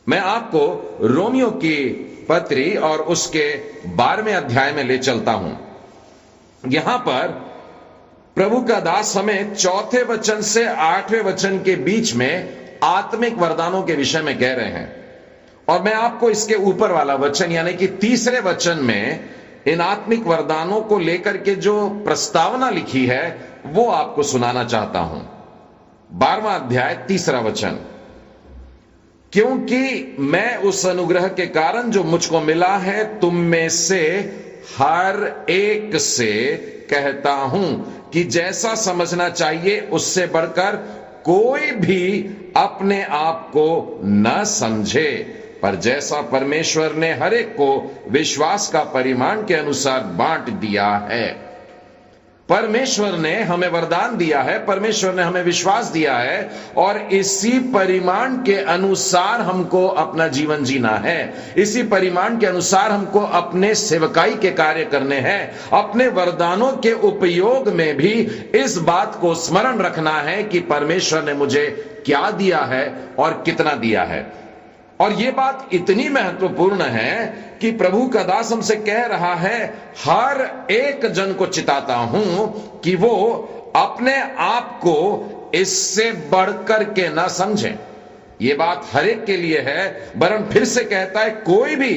मैं आपको रोमियो की पत्री और उसके 12वें अध्याय में ले चलता हूं। यहां पर प्रभु का दास हमें 4 वचन से 8वें वचन के बीच में आत्मिक वरदानों के विषय में कह रहे हैं, और मैं आपको इसके ऊपर वाला वचन यानी कि 3रे वचन में इन आत्मिक वरदानों को लेकर के जो प्रस्तावना लिखी है वो आपको सुनाना चाहता हूं। 12वां अध्याय 3रा वचन। क्योंकि मैं उस अनुग्रह के कारण जो मुझको मिला है तुम में से हर एक से कहता हूं कि जैसा समझना चाहिए उससे बढ़कर कोई भी अपने आप को न समझे, पर जैसा परमेश्वर ने हर एक को विश्वास का परिमाण के अनुसार बांट दिया है। परमेश्वर ने हमें वरदान दिया है, परमेश्वर ने हमें विश्वास दिया है, और इसी परिमाण के अनुसार हमको अपना जीवन जीना है। इसी परिमाण के अनुसार हमको अपने सेवकाई के कार्य करने हैं। अपने वरदानों के उपयोग में भी इस बात को स्मरण रखना है कि परमेश्वर ने मुझे क्या दिया है और कितना दिया है। और यह बात इतनी महत्वपूर्ण है कि प्रभु का दास हमसे कह रहा है, हर एक जन को चिताता हूं कि वो अपने आप को इससे बढ़कर के ना समझे। यह बात हर एक के लिए है, वरन फिर से कहता है कोई भी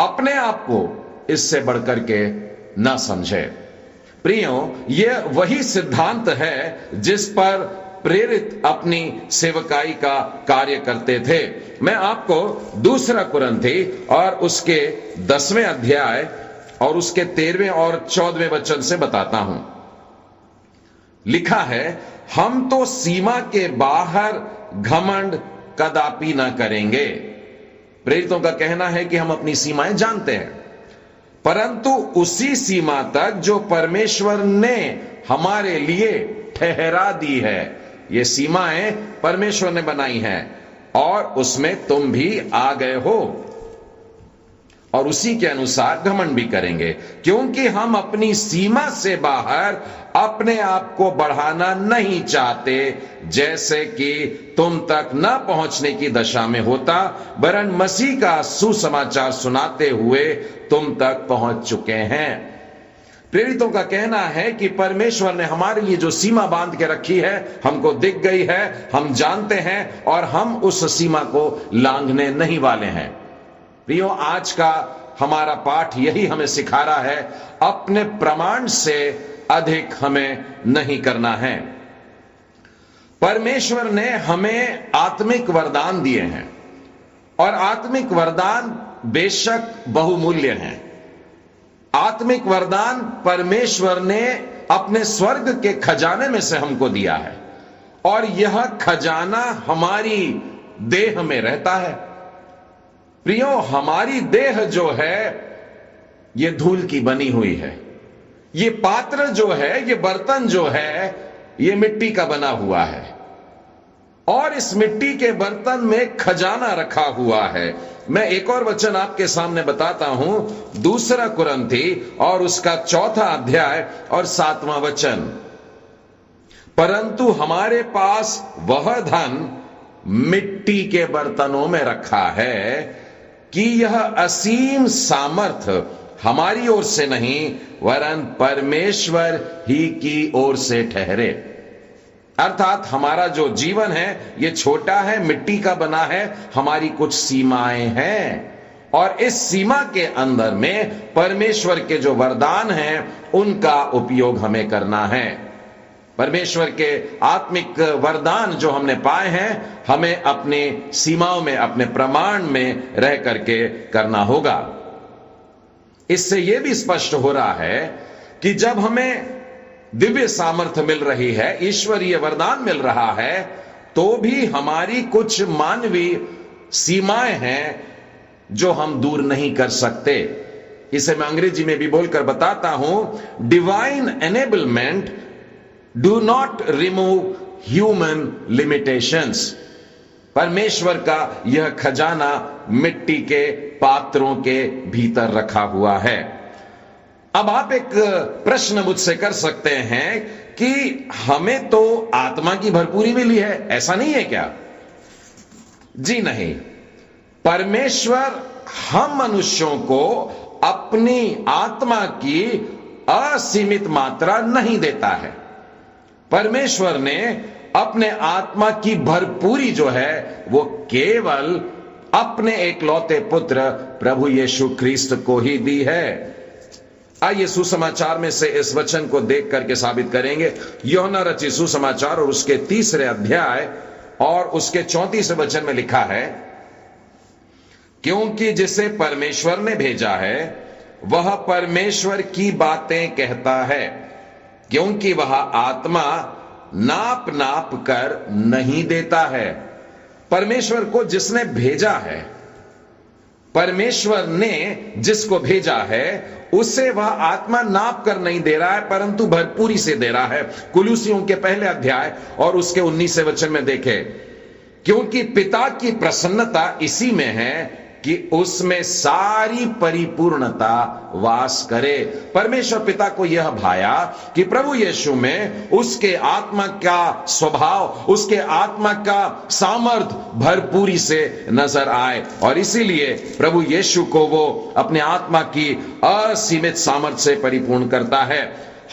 अपने आप को इससे बढ़कर के ना समझे। प्रियो, यह वही सिद्धांत है जिस पर प्रेरित अपनी सेवकाई का कार्य करते थे। मैं आपको 2 कुरिन्थी और उसके 10वें अध्याय और उसके 13वें और 14वें वचन से बताता हूं। लिखा है, हम तो सीमा के बाहर घमंड कदापि ना करेंगे। प्रेरितों का कहना है कि हम अपनी सीमाएं जानते हैं, परंतु उसी सीमा तक जो परमेश्वर ने हमारे लिए ठहरा दी है। ये सीमाएं परमेश्वर ने बनाई हैं और उसमें तुम भी आ गए हो, और उसी के अनुसार घमंड भी करेंगे, क्योंकि हम अपनी सीमा से बाहर अपने आप को बढ़ाना नहीं चाहते, जैसे कि तुम तक न पहुंचने की दशा में होता, वरन मसीह का सुसमाचार सुनाते हुए तुम तक पहुंच चुके हैं। प्रेरितों का कहना है कि परमेश्वर ने हमारे लिए जो सीमा बांध के रखी है हमको दिख गई है, हम जानते हैं, और हम उस सीमा को लांघने नहीं वाले हैं। प्रियो, आज का हमारा पाठ यही हमें सिखा रहा है, अपने प्रमाण से अधिक हमें नहीं करना है। परमेश्वर ने हमें आत्मिक वरदान दिए हैं, और आत्मिक वरदान बेशक बहुमूल्य हैं। आत्मिक वरदान परमेश्वर ने अपने स्वर्ग के खजाने में से हमको दिया है, और यह खजाना हमारी देह में रहता है। प्रियो, हमारी देह जो है ये धूल की बनी हुई है। ये पात्र जो है, ये बर्तन जो है, ये मिट्टी का बना हुआ है, और इस मिट्टी के बर्तन में खजाना रखा हुआ है। मैं एक और वचन आपके सामने बताता हूं, 2 कुरिन्थी और उसका 4था अध्याय और 7वां वचन। परंतु हमारे पास वह धन मिट्टी के बर्तनों में रखा है कि यह असीम सामर्थ हमारी ओर से नहीं, वरन परमेश्वर ही की ओर से ठहरे। अर्थात हमारा जो जीवन है ये छोटा है, मिट्टी का बना है, हमारी कुछ सीमाएं हैं, और इस सीमा के अंदर में परमेश्वर के जो वरदान हैं उनका उपयोग हमें करना है। परमेश्वर के आत्मिक वरदान जो हमने पाए हैं हमें अपनी सीमाओं में, अपने प्रमाण में रह करके करना होगा। इससे यह भी स्पष्ट हो रहा है कि जब हमें दिव्य सामर्थ्य मिल रही है, ईश्वरीय वरदान मिल रहा है, तो भी हमारी कुछ मानवीय सीमाएं हैं जो हम दूर नहीं कर सकते। इसे मैं अंग्रेजी में भी बोलकर बताता हूं, divine enablement do not remove human limitations. परमेश्वर का यह खजाना मिट्टी के पात्रों के भीतर रखा हुआ है। अब आप एक प्रश्न मुझसे कर सकते हैं कि हमें तो आत्मा की भरपूरी मिली है, ऐसा नहीं है क्या? जी नहीं, परमेश्वर हम मनुष्यों को अपनी आत्मा की असीमित मात्रा नहीं देता है। परमेश्वर ने अपने आत्मा की भरपूरी जो है वो केवल अपने एकलौते पुत्र प्रभु यीशु ख्रीस्त को ही दी है। आइए सुसमाचार में से इस वचन को देख करके साबित करेंगे। यूहन्ना रचित सुसमाचार और उसके 3 अध्याय और उसके 34 वचन में लिखा है, क्योंकि जिसे परमेश्वर ने भेजा है वह परमेश्वर की बातें कहता है, क्योंकि वह आत्मा नाप नाप कर नहीं देता है। परमेश्वर को जिसने भेजा है, परमेश्वर ने जिसको भेजा है उसे वह आत्मा नाप कर नहीं दे रहा है, परंतु भरपूरी से दे रहा है। कुलुसियों के 1 अध्याय और उसके 19 वचन में देखें, क्योंकि पिता की प्रसन्नता इसी में है कि उसमें सारी परिपूर्णता वास करे। परमेश्वर पिता को यह भाया कि प्रभु यीशु में उसके आत्मा का स्वभाव, उसके आत्मा का सामर्थ भरपूरी से नजर आए, और इसीलिए प्रभु यीशु को वो अपने आत्मा की असीमित सामर्थ से परिपूर्ण करता है।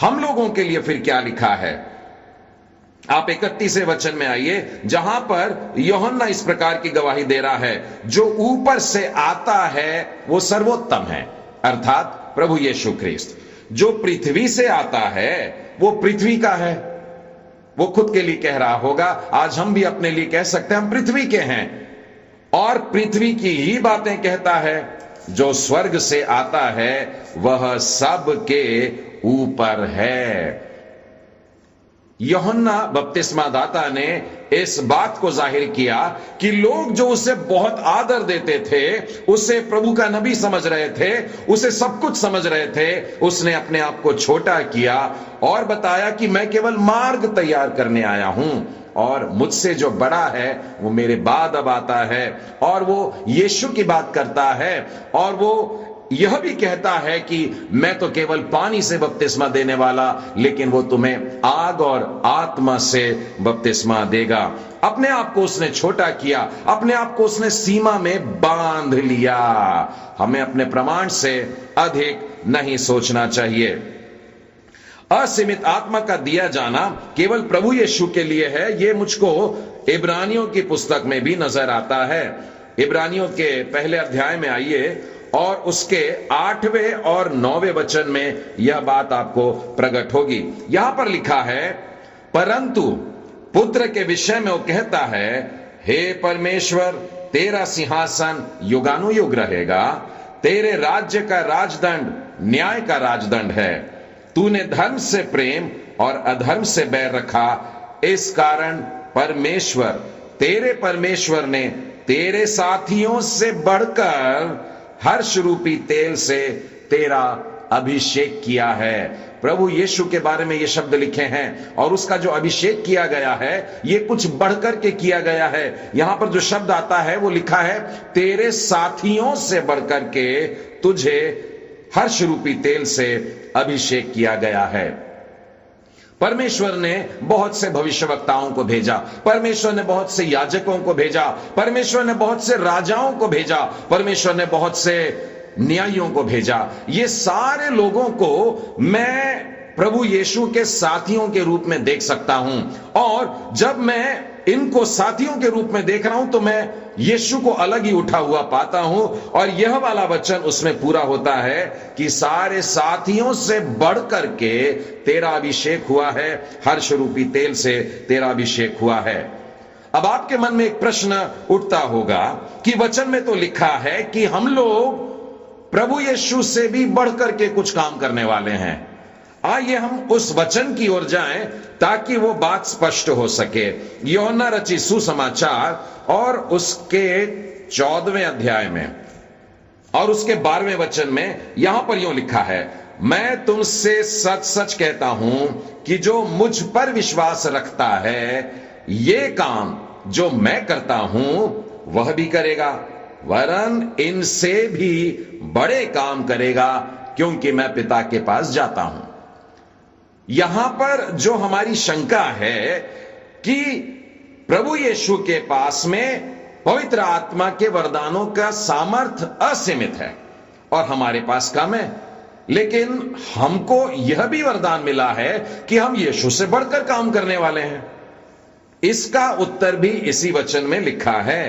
हम लोगों के लिए फिर क्या लिखा है? आप 31 वचन में आइए, जहां पर यूहन्ना इस प्रकार की गवाही दे रहा है, जो ऊपर से आता है वो सर्वोत्तम है, अर्थात प्रभु यीशु ख्रीस्त। जो पृथ्वी से आता है वो पृथ्वी का है। वो खुद के लिए कह रहा होगा, आज हम भी अपने लिए कह सकते हैं हम पृथ्वी के हैं, और पृथ्वी की ही बातें कहता है। जो स्वर्ग से आता है वह सब के ऊपर है। यूहन्ना बपतिस्मा दाता ने इस बात को जाहिर किया कि लोग जो उसे बहुत आदर देते थे, उसे प्रभु का नबी समझ रहे थे, उसे सब कुछ समझ रहे थे, उसने अपने आप को छोटा किया और बताया कि मैं केवल मार्ग तैयार करने आया हूं, और मुझसे जो बड़ा है वो मेरे बाद अब आता है, और वो यीशु की बात करता है, और वो यह भी कहता है कि मैं तो केवल पानी से बपतिस्मा देने वाला, लेकिन वो तुम्हें आग और आत्मा से बपतिस्मा देगा। अपने आप को उसने छोटा किया, अपने आप को उसने सीमा में बांध लिया। हमें अपने प्रमाण से अधिक नहीं सोचना चाहिए। असीमित आत्मा का दिया जाना केवल प्रभु यीशु के लिए है, यह मुझको इब्रानियों की पुस्तक में भी नजर आता है। इब्रानियों के 1 अध्याय में आइए और उसके 8वें और 9वें वचन में यह बात आपको प्रकट होगी। यहां पर लिखा है, परंतु पुत्र के विषय में वो कहता है, हे परमेश्वर, तेरा सिंहासन युगानुयुग रहेगा, तेरे राज्य का राजदंड न्याय का राजदंड है। तूने धर्म से प्रेम और अधर्म से बैर रखा, इस कारण तेरे परमेश्वर ने तेरे साथियों से बढ़कर हर्ष रूपी तेल से तेरा अभिषेक किया है। प्रभु यीशु के बारे में ये शब्द लिखे हैं, और उसका जो अभिषेक किया गया है ये कुछ बढ़कर के किया गया है। यहां पर जो शब्द आता है वो लिखा है, तेरे साथियों से बढ़कर के तुझे हर्ष रूपी तेल से अभिषेक किया गया है। परमेश्वर ने बहुत से भविष्यवक्ताओं को भेजा, परमेश्वर ने बहुत से याजकों को भेजा, परमेश्वर ने बहुत से राजाओं को भेजा, परमेश्वर ने बहुत से न्यायियों को भेजा। ये सारे लोगों को मैं प्रभु यीशु के साथियों के रूप में देख सकता हूं, और जब मैं इनको साथियों के रूप में देख रहा हूं तो मैं यीशु को अलग ही उठा हुआ पाता हूं, और यह वाला वचन उसमें पूरा होता है कि सारे साथियों से बढ़ करके तेरा अभिषेक हुआ है, हर्ष रूपी तेल से तेरा अभिषेक हुआ है। अब आपके मन में एक प्रश्न उठता होगा कि वचन में तो लिखा है कि हम लोग प्रभु यीशु से भी बढ़ करके कुछ काम करने वाले हैं। आइए हम उस वचन की ओर जाएं ताकि वो बात स्पष्ट हो सके। यूहन्ना रचित सुसमाचार और उसके 14वें अध्याय में और उसके 12वें वचन में यहां पर यूं लिखा है, मैं तुमसे सच सच कहता हूं कि जो मुझ पर विश्वास रखता है, ये काम जो मैं करता हूं वह भी करेगा, वरन इनसे भी बड़े काम करेगा, क्योंकि मैं पिता के पास जाता हूं। यहां पर जो हमारी शंका है कि प्रभु यीशु के पास में पवित्र आत्मा के वरदानों का सामर्थ्य असीमित है और हमारे पास कम है, लेकिन हमको यह भी वरदान मिला है कि हम यीशु से बढ़कर काम करने वाले हैं। इसका उत्तर भी इसी वचन में लिखा है।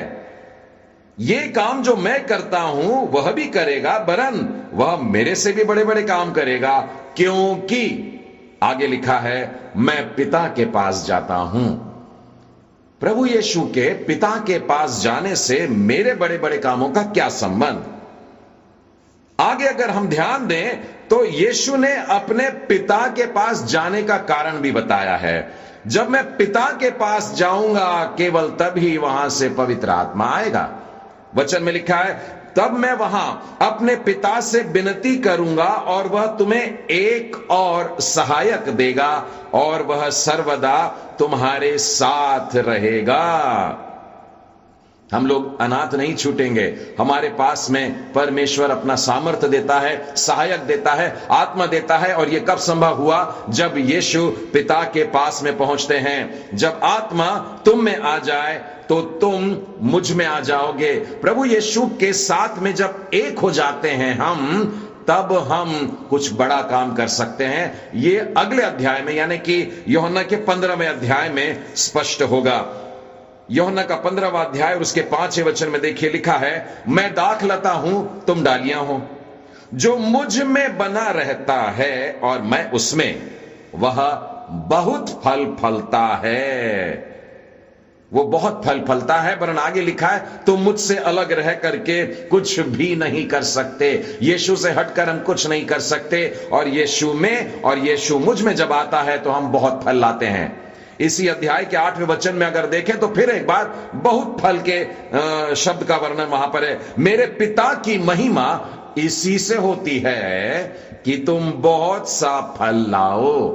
ये काम जो मैं करता हूं वह भी करेगा, वरन वह मेरे से भी बड़े बड़े काम करेगा, क्योंकि आगे लिखा है मैं पिता के पास जाता हूं। प्रभु यीशु के पिता के पास जाने से मेरे बड़े बड़े कामों का क्या संबंध? आगे अगर हम ध्यान दें तो यीशु ने अपने पिता के पास जाने का कारण भी बताया है। जब मैं पिता के पास जाऊंगा केवल तभी वहां से पवित्र आत्मा आएगा। वचन में लिखा है तब मैं वहां अपने पिता से विनती करूंगा और वह तुम्हें एक और सहायक देगा और वह सर्वदा तुम्हारे साथ रहेगा। हम लोग अनाथ नहीं छूटेंगे। हमारे पास में परमेश्वर अपना सामर्थ्य देता है, सहायक देता है, आत्मा देता है। और यह कब संभव हुआ? जब यीशु पिता के पास में पहुंचते हैं। जब आत्मा तुम में आ जाए तो तुम मुझ में आ जाओगे। प्रभु यीशु के साथ में जब एक हो जाते हैं हम, तब हम कुछ बड़ा काम कर सकते हैं। ये अगले अध्याय में यानी कि यूहन्ना के 15वें अध्याय में स्पष्ट होगा। यूहन्ना का 15वां अध्याय और उसके 5वें वचन में देखिए लिखा है, मैं दाखलता हूं तुम डालियां हो, जो मुझ में बना रहता है और मैं उसमें, वह बहुत फल फलता है। वो बहुत फल फलता है, वरन आगे लिखा है तुम मुझसे अलग रह करके कुछ भी नहीं कर सकते। यीशु से हटकर हम कुछ नहीं कर सकते, और यीशु में और यीशु मुझ में जब आता है तो हम बहुत फल लाते हैं। इसी अध्याय के 8वें वचन में अगर देखें तो फिर एक बार बहुत फल के शब्द का वर्णन वहां पर है। मेरे पिता की महिमा इसी से होती है कि तुम बहुत सा फल लाओ।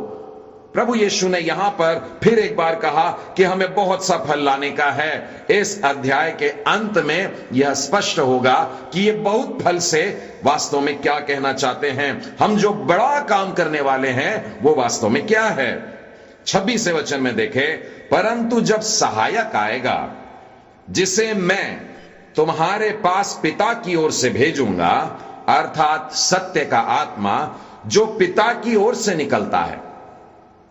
प्रभु यीशु ने यहां पर फिर एक बार कहा कि हमें बहुत सा फल लाने का है। इस अध्याय के अंत में यह स्पष्ट होगा कि ये बहुत फल से वास्तव में क्या कहना चाहते हैं। हम जो बड़ा काम करने वाले हैं वो वास्तव में क्या है। 26वें वचन में देखें, परंतु जब सहायक आएगा जिसे मैं तुम्हारे पास पिता की ओर से भेजूंगा, अर्थात सत्य का आत्मा जो पिता की ओर से निकलता है,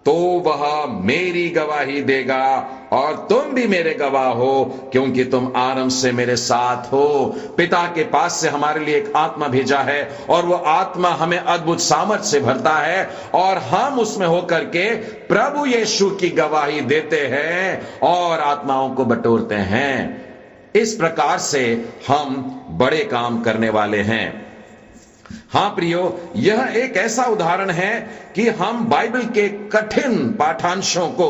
तो वह मेरी गवाही देगा और तुम भी मेरे गवाह हो, क्योंकि तुम आरंभ से मेरे साथ हो। पिता के पास से हमारे लिए एक आत्मा भेजा है और वो आत्मा हमें अद्भुत सामर्थ से भरता है और हम उसमें होकर के प्रभु यीशु की गवाही देते हैं और आत्माओं को बटोरते हैं। इस प्रकार से हम बड़े काम करने वाले हैं। हां प्रियो, यह एक ऐसा उदाहरण है कि हम बाइबल के कठिन पाठांशों को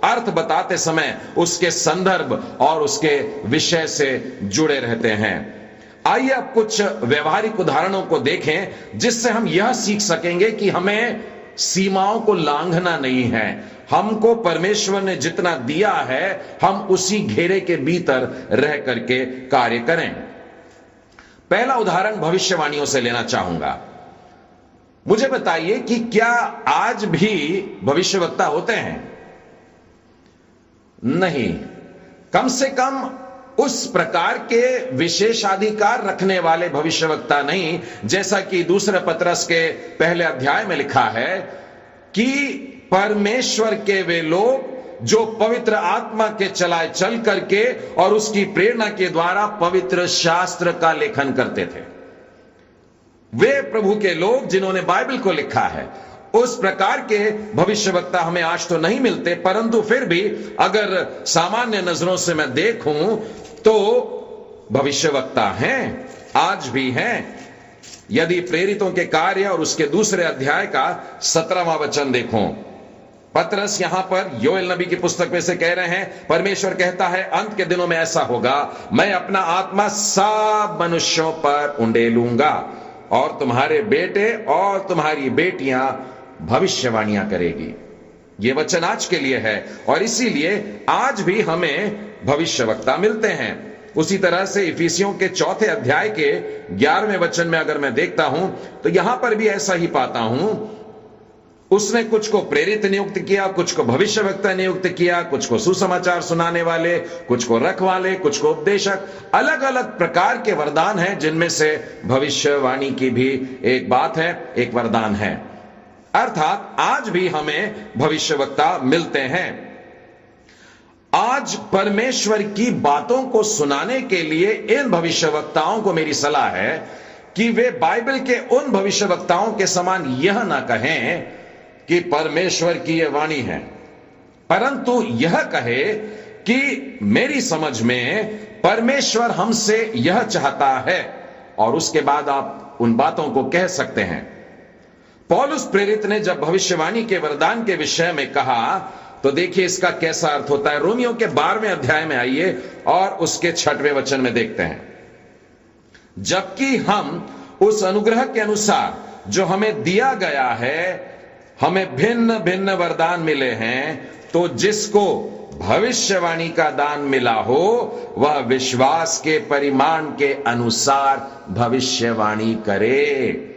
अर्थ बताते समय उसके संदर्भ और उसके विषय से जुड़े रहते हैं। आइए अब कुछ व्यवहारिक उदाहरणों को देखें जिससे हम यह सीख सकेंगे कि हमें सीमाओं को लांघना नहीं है। हमको परमेश्वर ने जितना दिया है हम उसी घेरे के भीतर रह करके कार्य करें। पहला उदाहरण भविष्यवाणियों से लेना चाहूंगा। मुझे बताइए कि क्या आज भी भविष्यवक्ता होते हैं? नहीं। कम से कम उस प्रकार के विशेषाधिकार रखने वाले भविष्यवक्ता नहीं, जैसा कि दूसरे पतरस के पहले अध्याय में लिखा है कि परमेश्वर के वे लोग जो पवित्र आत्मा के चलाए चल करके और उसकी प्रेरणा के द्वारा पवित्र शास्त्र का लेखन करते थे। वे प्रभु के लोग जिन्होंने बाइबल को लिखा है। उस प्रकार के भविष्यवक्ता हमें आज तो नहीं मिलते, परंतु फिर भी अगर सामान्य नजरों से मैं देखूं तो भविष्यवक्ता हैं, आज भी हैं। यदि प्रेरितों के कार्य और उसके दूसरे अध्याय का 17वां वचन देखो, पतरस यहां पर योएल नबी की पुस्तक में से कह रहे हैं, परमेश्वर कहता है अंत के दिनों में ऐसा होगा, मैं अपना आत्मा सब मनुष्यों पर उंडेलूंगा और तुम्हारे बेटे और तुम्हारी बेटियां भविष्यवाणियां करेगी। यह वचन आज के लिए है और इसीलिए आज भी हमें भविष्यवक्ता मिलते हैं। उसी तरह से इफिसियों के 4 अध्याय के 11वें वचन में अगर मैं देखता हूं तो यहां पर भी ऐसा ही पाता हूं। उसने कुछ को प्रेरित नियुक्त किया, कुछ को भविष्यवक्ता नियुक्त किया, कुछ को सुसमाचार सुनाने वाले, कुछ को रखवाले, कुछ को उपदेशक। अलग अलग प्रकार के वरदान हैं, जिनमें से भविष्यवाणी की भी एक बात है, एक वरदान है। अर्थात आज भी हमें भविष्यवक्ता मिलते हैं। आज परमेश्वर की बातों को सुनाने के लिए इन भविष्यवक्ताओं को मेरी सलाह है कि वे बाइबल के उन भविष्यवक्ताओं के समान यह ना कहें कि परमेश्वर की यह वाणी है, परंतु यह कहे कि मेरी समझ में परमेश्वर हमसे यह चाहता है, और उसके बाद आप उन बातों को कह सकते हैं। पौलुस प्रेरित ने जब भविष्यवाणी के वरदान के विषय में कहा, तो देखिए इसका कैसा अर्थ होता है। रोमियो के 12वें अध्याय में आइए और उसके 6वें वचन में देखते हैं। जबकि हम उस अनुग्रह के अनुसार जो हमें दिया गया है, हमें भिन्न भिन्न वरदान मिले हैं, तो जिसको भविष्यवाणी का दान मिला हो वह विश्वास के परिमाण के अनुसार भविष्यवाणी करे।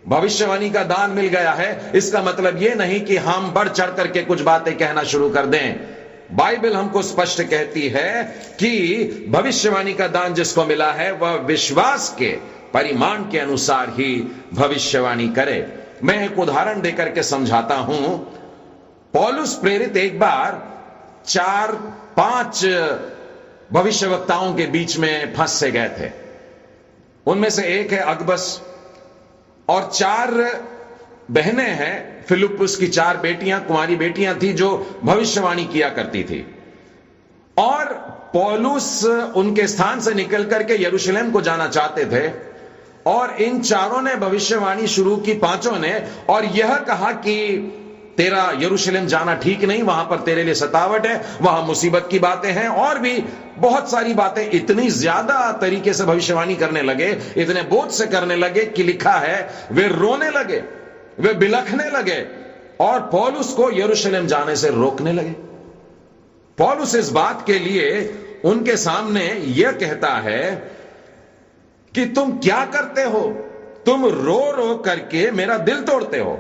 भविष्यवाणी का दान मिल गया है, इसका मतलब यह नहीं कि हम बढ़ चढ़ करके कुछ बातें कहना शुरू कर दें। बाइबल हमको स्पष्ट कहती है कि भविष्यवाणी का दान जिसको मिला है वह विश्वास के परिमाण के अनुसार ही भविष्यवाणी करे। मैं एक उदाहरण देकर के समझाता हूं। पौलुस प्रेरित एक बार 4-5 भविष्यवक्ताओं के बीच में फंस से गए थे। उनमें से एक है अगबस, और 4 बहनें हैं। फिलिप्पुस की 4 बेटियां, कुंवारी बेटियां थी जो भविष्यवाणी किया करती थी, और पौलुस उनके स्थान से निकल करके यरूशलेम को जाना चाहते थे, और इन 4 ने भविष्यवाणी शुरू की, 5 ने, और यह कहा कि तेरा यरूशलेम जाना ठीक नहीं, वहां पर तेरे लिए सतावट है, वहां मुसीबत की बातें हैं, और भी बहुत सारी बातें। इतनी ज्यादा तरीके से भविष्यवाणी करने लगे, इतने बोझ से करने लगे कि लिखा है वे रोने लगे, वे बिलखने लगे, और पौलुस को यरूशलेम जाने से रोकने लगे। पौलुस इस बात के लिए उनके सामने यह कहता है कि तुम क्या करते हो, तुम रो रो करके मेरा दिल तोड़ते हो।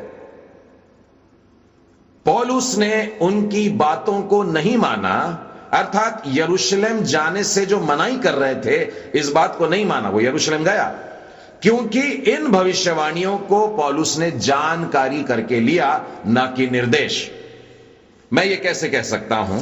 पौलुस ने उनकी बातों को नहीं माना, अर्थात यरूशलेम जाने से जो मनाही कर रहे थे इस बात को नहीं माना। वो यरूशलेम गया क्योंकि इन भविष्यवाणियों को पौलुस ने जानकारी करके लिया, ना कि निर्देश। मैं ये कैसे कह सकता हूं?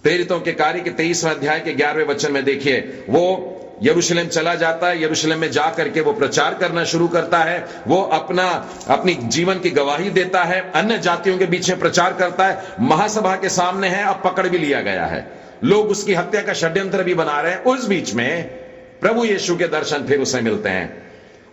प्रेरितों के कार्य के 23वें अध्याय के 11वें वचन में देखिए, वो यरूशलेम चला जाता है, यरूशलेम में जाकर के वो प्रचार करना शुरू करता है, वो अपनी जीवन की गवाही देता है, अन्य जातियों के बीच में प्रचार करता है, महासभा के सामने है, अब पकड़ भी लिया गया है, लोग उसकी हत्या का षड्यंत्र भी बना रहे हैं। उस बीच में प्रभु यीशु के दर्शन फिर उसे मिलते हैं।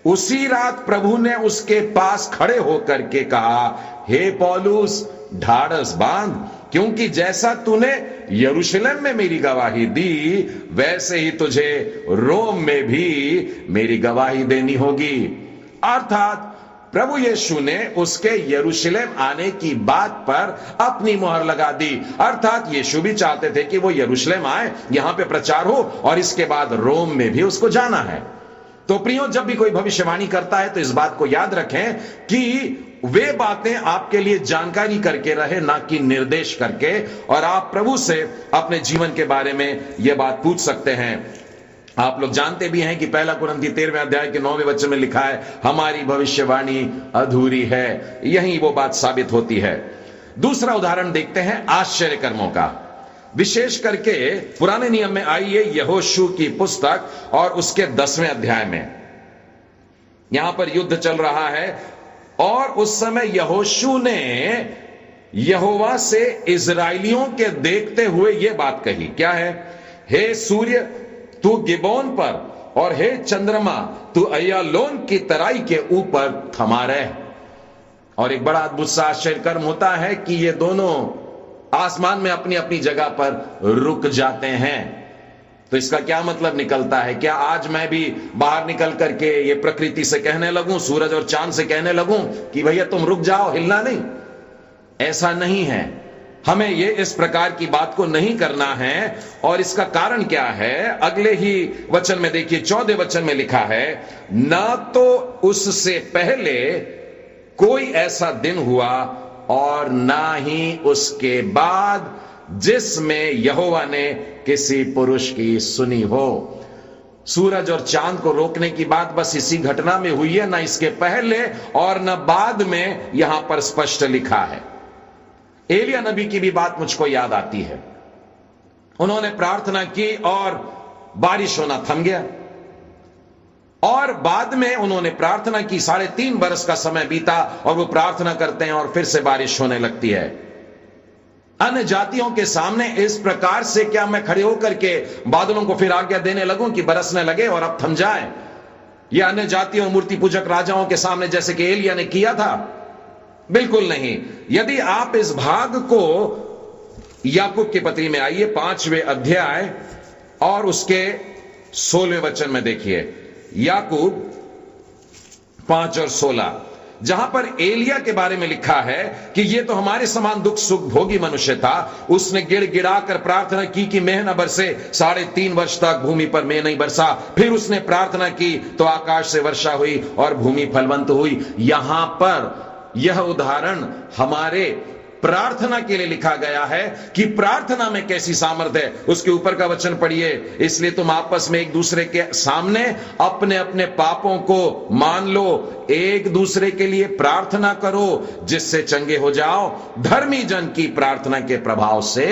उसी रात प्रभु ने उसके पास खड़े होकर के कहा, हे पौलुस, ढाढ़स बांध, क्योंकि जैसा तूने यरूशलेम में मेरी गवाही दी, वैसे ही तुझे रोम में भी मेरी गवाही देनी होगी। अर्थात प्रभु यीशु ने उसके यरूशलेम आने की बात पर अपनी मुहर लगा दी। अर्थात यीशु भी चाहते थे कि वो यरूशलेम आए, यहां पे प्रचार हो, और इसके बाद रोम में भी उसको जाना है। तो प्रियो, जब भी कोई भविष्यवाणी करता है तो इस बात को याद रखें कि वे बातें आपके लिए जानकारी करके रहे, ना कि निर्देश करके। और आप प्रभु से अपने जीवन के बारे में यह बात पूछ सकते हैं। आप लोग जानते भी हैं कि 1 कुरिन्थी 13वें अध्याय के 9वें वचन में लिखा है, हमारी भविष्यवाणी अधूरी है। यही वो बात साबित होती है। दूसरा उदाहरण देखते हैं आश्चर्य कर्मों का। विशेष करके पुराने नियम में आइए यहोशू की पुस्तक और उसके 10वें अध्याय में। यहां पर युद्ध चल रहा है, और उस समय यहोशू ने यहोवा से इजराइलियों के देखते हुए यह बात कही। क्या है? हे सूर्य, तू गिबोन पर, और हे चंद्रमा, तू अय्यालोन की तराई के ऊपर थमा रहे। और एक बड़ा अद्भुत सा आश्चर्य कर्म होता है कि ये दोनों आसमान में अपनी अपनी जगह पर रुक जाते हैं। तो इसका क्या मतलब निकलता है? क्या आज मैं भी बाहर निकल करके ये प्रकृति से कहने लगूं, सूरज और चांद से कहने लगूं कि भैया तुम रुक जाओ, हिलना नहीं? ऐसा नहीं है। हमें ये इस प्रकार की बात को नहीं करना है। और इसका कारण क्या है? अगले ही वचन में देखिए, 14वें वचन में लिखा है, ना तो उससे पहले कोई ऐसा दिन हुआ और ना ही उसके बाद जिसमें यहोवा ने किसी पुरुष की सुनी हो। सूरज और चांद को रोकने की बात बस इसी घटना में हुई है, ना इसके पहले और न बाद में यहां पर स्पष्ट लिखा है। एलिया नबी की भी बात मुझको याद आती है। उन्होंने प्रार्थना की और बारिश होना थम गया, और बाद में उन्होंने प्रार्थना की, 3.5 बरस का समय बीता और वो प्रार्थना करते हैं और फिर से बारिश होने लगती है। अन्य जातियों के सामने इस प्रकार से क्या मैं खड़े होकर के बादलों को फिर आज्ञा देने लगूं कि बरसने लगे और अब थम जाए? यह अन्य जातियों और मूर्ति पूजक राजाओं के सामने जैसे कि एलिया ने किया था? बिल्कुल नहीं। यदि आप इस भाग को याकूब की पत्री में आइए 5वें अध्याय और उसके 16वें वचन में देखिए, याकूब 5 और 16, जहां पर एलिया के बारे में लिखा है कि यह तो हमारे समान दुख सुख भोगी मनुष्य था। उसने गिड़गिड़ा कर प्रार्थना की कि मेह न बरसे। 3.5 वर्ष तक भूमि पर मेह नहीं बरसा। फिर उसने प्रार्थना की तो आकाश से वर्षा हुई और भूमि फलवंत हुई। यहां पर यह उदाहरण हमारे प्रार्थना के लिए लिखा गया है कि प्रार्थना में कैसी सामर्थ्य है। उसके ऊपर का वचन पढ़िए, इसलिए तुम आपस में एक दूसरे के सामने अपने अपने पापों को मान लो, एक दूसरे के लिए प्रार्थना करो जिससे चंगे हो जाओ। धर्मी जन की प्रार्थना के प्रभाव से